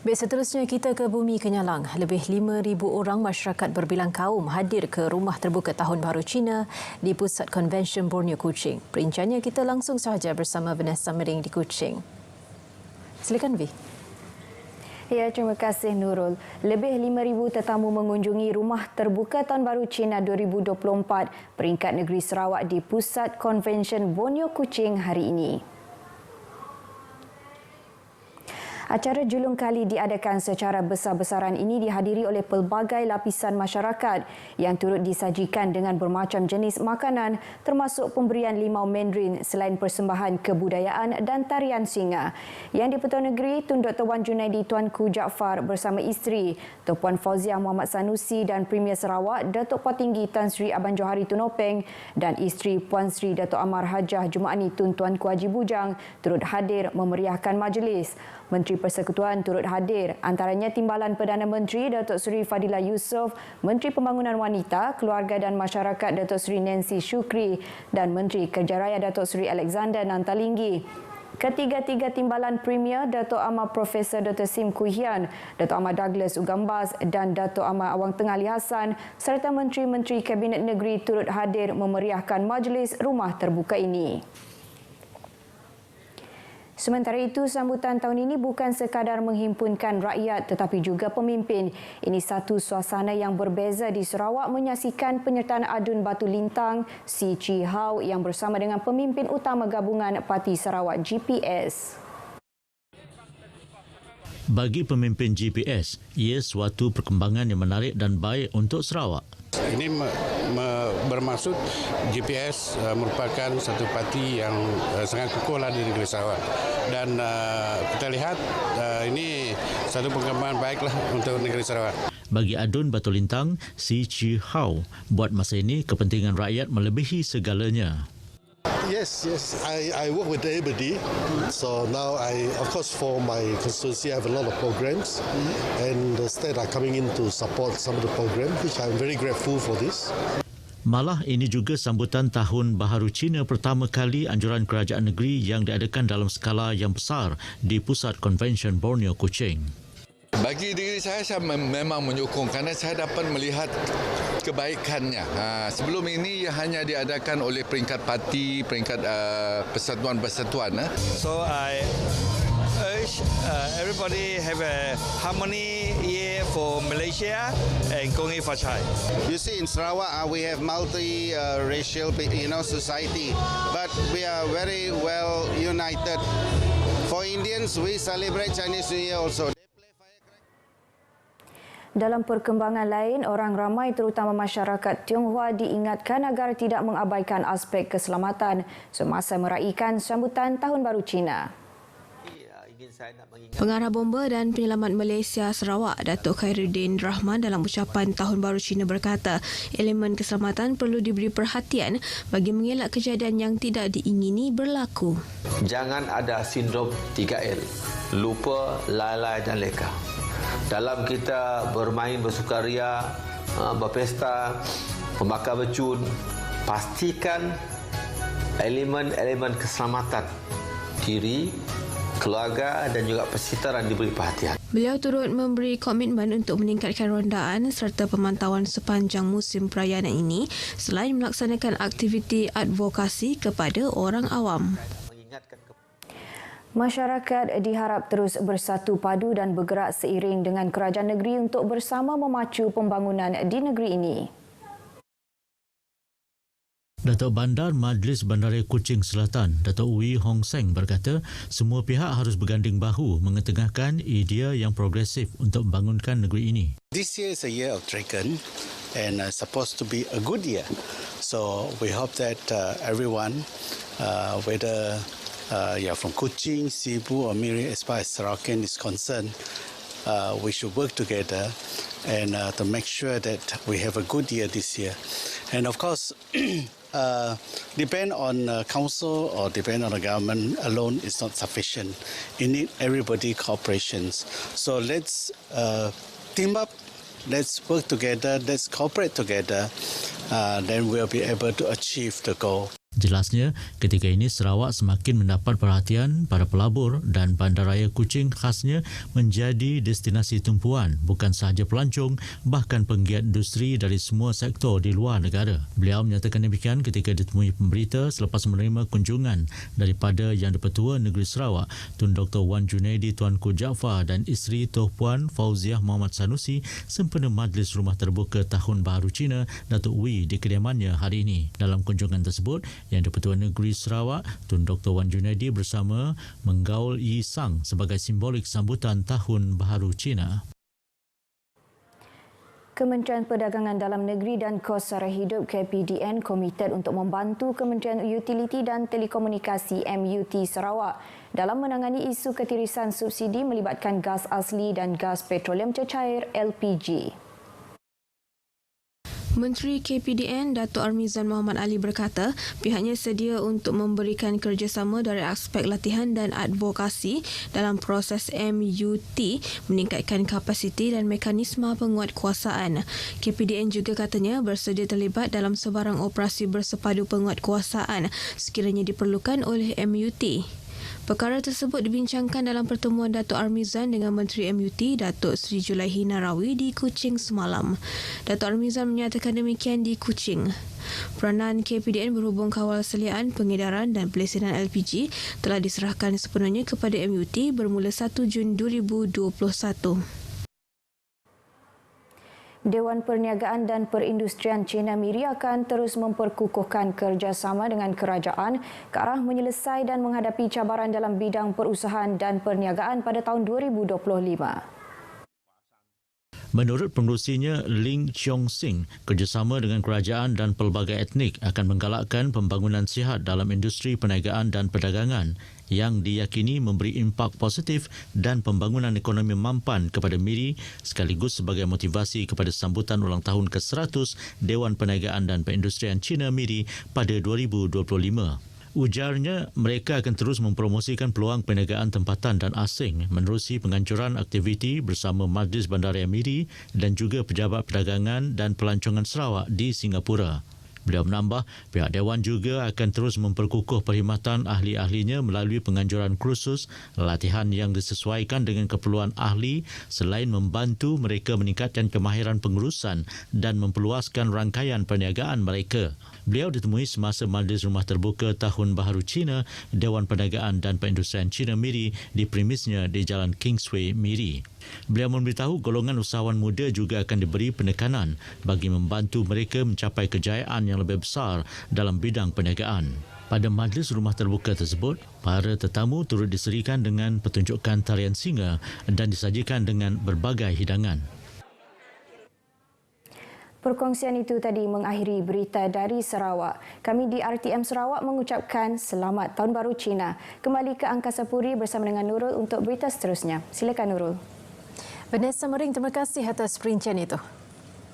Baik, seterusnya kita ke Bumi Kenyalang. Lebih 5,000 orang masyarakat berbilang kaum hadir ke Rumah Terbuka Tahun Baru Cina di Pusat Konvensyen Borneo Kuching. Perinciannya kita langsung sahaja bersama Vanessa Mering di Kuching. Silakan, Vi. Ya, terima kasih Nurul. Lebih 5,000 tetamu mengunjungi Rumah Terbuka Tahun Baru Cina 2024 peringkat negeri Sarawak di Pusat Konvensyen Borneo Kuching hari ini. Acara julung kali diadakan secara besar-besaran ini dihadiri oleh pelbagai lapisan masyarakat yang turut disajikan dengan bermacam jenis makanan termasuk pemberian limau Mandarin selain persembahan kebudayaan dan tarian singa. Yang di-Pertuan Negeri, Tun Dr. Wan Junaidi Tuanku Jaafar bersama isteri Tok Puan Fauziah Muhammad Sanusi dan Premier Sarawak Datuk Petinggi Tan Sri Abang Johari Tunopeng dan isteri Puan Sri Datuk Amar Hajah Jumaani Tun Tuanku Haji Bujang turut hadir memeriahkan majlis. Menteri Persekutuan turut hadir, antaranya Timbalan Perdana Menteri Datuk Seri Fadilah Yusof, Menteri Pembangunan Wanita, Keluarga dan Masyarakat Datuk Seri Nancy Shukri dan Menteri Kerja Raya Datuk Seri Alexander Nantalinggi. Ketiga-tiga timbalan Premier Datuk Amar Profesor Dr. Sim Kui Hian, Datuk Amar Douglas Ugambas dan Datuk Amar Awang Tengah Ali Hassan serta Menteri-Menteri Kabinet Negeri turut hadir memeriahkan majlis rumah terbuka ini. Sementara itu, sambutan tahun ini bukan sekadar menghimpunkan rakyat tetapi juga pemimpin. Ini satu suasana yang berbeza di Sarawak menyaksikan penyertaan Adun Batu Lintang, Si Chi Hau yang bersama dengan pemimpin utama gabungan Parti Sarawak GPS. Bagi pemimpin GPS, ia suatu perkembangan yang menarik dan baik untuk Sarawak. Ini bermaksud GPS merupakan satu parti yang sangat kukuh di negeri Sarawak dan kita lihat ini satu perkembangan baiklah untuk negeri Sarawak. Bagi Adun Batu Lintang, Si Chi Hau, buat masa ini kepentingan rakyat melebihi segalanya. Yes. I work with everybody. So now of course, for my constituency, I have a lot of programs, and the state are coming in to support some of the program, which I'm very grateful for this. Malah ini juga sambutan Tahun Baharu Cina pertama kali anjuran kerajaan negeri yang diadakan dalam skala yang besar di Pusat Konvensyen Borneo Kuching. Bagi diri saya memang menyokong kerana saya dapat melihat kebaikannya. Sebelum ini hanya diadakan oleh peringkat parti, peringkat persatuan-persatuan. So I urge everybody have a harmony year for Malaysia and Kongi Fachai. You see, in Sarawak we have multi-racial, society, but we are very well united. For Indians, we celebrate Chinese New Year also. Dalam perkembangan lain, orang ramai terutama masyarakat Tionghoa diingatkan agar tidak mengabaikan aspek keselamatan semasa meraihkan sambutan Tahun Baru Cina. Pengarah Bomba dan Penyelamat Malaysia Sarawak, Datuk Khairuddin Rahman dalam ucapan Tahun Baru Cina berkata, elemen keselamatan perlu diberi perhatian bagi mengelak kejadian yang tidak diingini berlaku. Jangan ada sindrom 3L, lupa, lalai dan leka. Dalam kita bermain, bersukaria, berpesta, membakar becun, pastikan elemen-elemen keselamatan diri, keluarga dan juga persekitaran diberi perhatian. Beliau turut memberi komitmen untuk meningkatkan rondaan serta pemantauan sepanjang musim perayaan ini selain melaksanakan aktiviti advokasi kepada orang awam. Masyarakat diharap terus bersatu padu dan bergerak seiring dengan kerajaan negeri untuk bersama memacu pembangunan di negeri ini. Datuk Bandar Majlis Bandaraya Kuching Selatan, Datuk Wee Hong Seng berkata, semua pihak harus berganding bahu mengetengahkan idea yang progresif untuk membangunkan negeri ini. This year is a year of dragon and supposed to be a good year. So we hope that everyone, whether from Kuching, Sibu or Miri, as far as Sarawakian is concerned, we should work together and to make sure that we have a good year this year. And of course, depend on council or depend on the government alone is not sufficient. You need everybody cooperations. So let's team up, let's work together, let's cooperate together. Then we'll be able to achieve the goal. Jelasnya, ketika ini Sarawak semakin mendapat perhatian para pelabur dan bandaraya Kuching khasnya menjadi destinasi tumpuan bukan sahaja pelancong, bahkan penggiat industri dari semua sektor di luar negara. Beliau menyatakan demikian ketika ditemui pemberita selepas menerima kunjungan daripada Yang di-Pertua Negeri Sarawak, Tun Dr. Wan Junaidi Tuanku Jaafar dan isteri Tuan Puan Fauziah Muhammad Sanusi sempena Majlis Rumah Terbuka Tahun Baharu Cina Datuk Wee di kediamannya hari ini. Dalam kunjungan tersebut, Yang di-Pertua Negeri Sarawak, Tun Dr. Wan Junaidi bersama menggaul Yi Sang sebagai simbolik sambutan Tahun Baharu Cina. Kementerian Perdagangan Dalam Negeri dan Kos Sara Hidup KPDN komited untuk membantu Kementerian Utiliti dan Telekomunikasi MUT Sarawak dalam menangani isu ketirisan subsidi melibatkan gas asli dan gas petroleum cecair LPG. Menteri KPDN Datuk Armizan Muhammad Ali berkata pihaknya sedia untuk memberikan kerjasama dari aspek latihan dan advokasi dalam proses MUT meningkatkan kapasiti dan mekanisme penguatkuasaan. KPDN juga katanya bersedia terlibat dalam sebarang operasi bersepadu penguatkuasaan sekiranya diperlukan oleh MUT. Perkara tersebut dibincangkan dalam pertemuan Datuk Armizan dengan Menteri MUT Datuk Seri Julaihi Narawi di Kuching semalam. Datuk Armizan menyatakan demikian di Kuching. Peranan KPDN berhubung kawal seliaan, pengedaran dan pelesenan LPG telah diserahkan sepenuhnya kepada MUT bermula 1 Jun 2021. Dewan Perniagaan dan Perindustrian Cina MIRI akan terus memperkukuhkan kerjasama dengan kerajaan ke arah menyelesai dan menghadapi cabaran dalam bidang perusahaan dan perniagaan pada tahun 2025. Menurut pengerusinya Ling Cheong Sing, kerjasama dengan kerajaan dan pelbagai etnik akan menggalakkan pembangunan sihat dalam industri perniagaan dan perdagangan yang diyakini memberi impak positif dan pembangunan ekonomi mampan kepada MIRI sekaligus sebagai motivasi kepada sambutan ulang tahun ke-100 Dewan Perniagaan dan Perindustrian Cina MIRI pada 2025. Ujarnya, mereka akan terus mempromosikan peluang perniagaan tempatan dan asing menerusi penganjuran aktiviti bersama Majlis Bandaraya MIRI dan juga Pejabat Perdagangan dan Pelancongan Sarawak di Singapura. Beliau menambah, pihak Dewan juga akan terus memperkukuh perkhidmatan ahli-ahlinya melalui penganjuran kursus, latihan yang disesuaikan dengan keperluan ahli selain membantu mereka meningkatkan kemahiran pengurusan dan memperluaskan rangkaian perniagaan mereka. Beliau ditemui semasa Majlis Rumah Terbuka Tahun Baharu Cina Dewan Perdagangan dan Perindustrian Cina MIRI di premisnya di Jalan Kingsway MIRI. Beliau memberitahu golongan usahawan muda juga akan diberi penekanan bagi membantu mereka mencapai kejayaan yang lebih besar dalam bidang perniagaan. Pada Majlis Rumah Terbuka tersebut, para tetamu turut diserikan dengan pertunjukan tarian singa dan disajikan dengan berbagai hidangan. Perkongsian itu tadi mengakhiri berita dari Sarawak. Kami di RTM Sarawak mengucapkan selamat Tahun Baru Cina. Kembali ke Angkasa Puri bersama dengan Nurul untuk berita seterusnya. Silakan Nurul. Vanessa Mering, terima kasih atas perincian itu.